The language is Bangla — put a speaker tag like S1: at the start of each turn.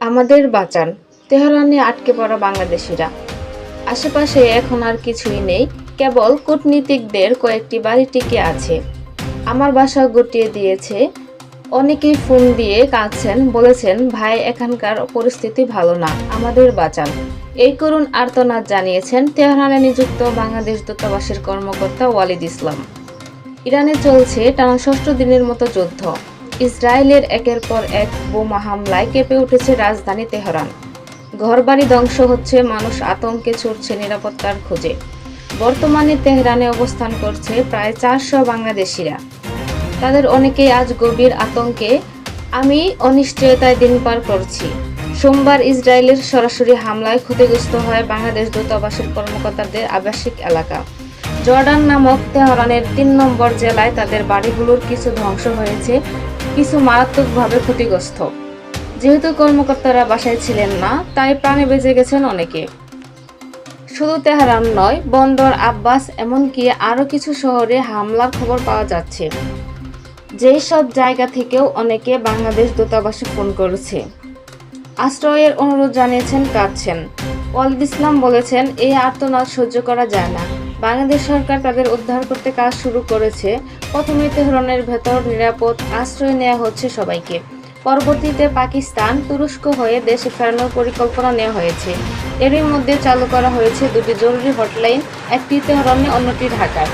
S1: আমাদের বাঁচান, তেহরানে আটকে পড়া বাংলাদেশিরা। আশেপাশে এখন আর কিছুই নেই, কেবল কূটনীতিকদের কয়েকটি বাড়ি টিকে আছে। আমার বাসা গুটিয়ে দিয়েছে। অনেকেই ফোন দিয়ে কাঁদছেন, বলেছেন ভাই এখানকার পরিস্থিতি ভালো না, আমাদের বাঁচান। এই করুণ আর্তনাদ জানিয়েছেন তেহরানে নিযুক্ত বাংলাদেশ দূতাবাসের কর্মকর্তা ওয়ালিদ ইসলাম। ইরানে চলছে টানা ষষ্ঠ দিনের মতো যুদ্ধ। ইসরায়েলের একের পর এক বোমা হামলায় কেঁপে উঠেছে রাজধানী তেহরান। ঘরবাড়ি ধ্বংস হচ্ছে, মানুষ আতঙ্কে ছুটছে নিরাপত্তার খোঁজে। বর্তমানে তেহরানে অবস্থান করছে প্রায় 400 বাংলাদেশিরা। তাদের অনেকেই আজ গভীর আতঙ্কে, আমি অনিশ্চয়তায় দিন পার করছি। সোমবার ইসরায়েলের সরাসরি হামলায় ক্ষতিগ্রস্ত হয় বাংলাদেশ দূতাবাসের কর্মকর্তাদের আবাসিক এলাকা। জর্ডান নামক তেহরানের 3 নম্বর জেলায় তাদের বাড়িগুলোর কিছু ধ্বংস হয়েছে, কিছু মারাত্মকভাবে ক্ষতিগ্রস্ত। যেহেতু কর্মকর্তারা বাসায় ছিলেন না, তাই প্রাণে বেঁচে গেছেন অনেকে। শুধু তেহরান নয়, বন্দর আব্বাস এমনকি আরও কিছু শহরে হামলার খবর পাওয়া যাচ্ছে। যেই সব জায়গা থেকেও অনেকে বাংলাদেশ দূতাবাসে ফোন করেছে, আশ্রয়ের অনুরোধ জানিয়েছেন, কাঁদছেন। ওয়ালিদ ইসলাম বলেছেন, এই আর্তনাদ সহ্য করা যায় না। বাংলাদেশ সরকার তাদের উদ্ধার করতে কাজ শুরু করেছে। প্রথমে তেহরানের ভেতর নিরাপদ আশ্রয় নেওয়া হচ্ছে সবাইকে। পরবর্তীতে পাকিস্তান, তুরস্ক হয়ে দেশে ফেরানোর পরিকল্পনা নেওয়া হয়েছে। এরই মধ্যে চালু করা হয়েছে 2টি জরুরি হটলাইন, একটি তেহরানে, অন্যটি ঢাকায়।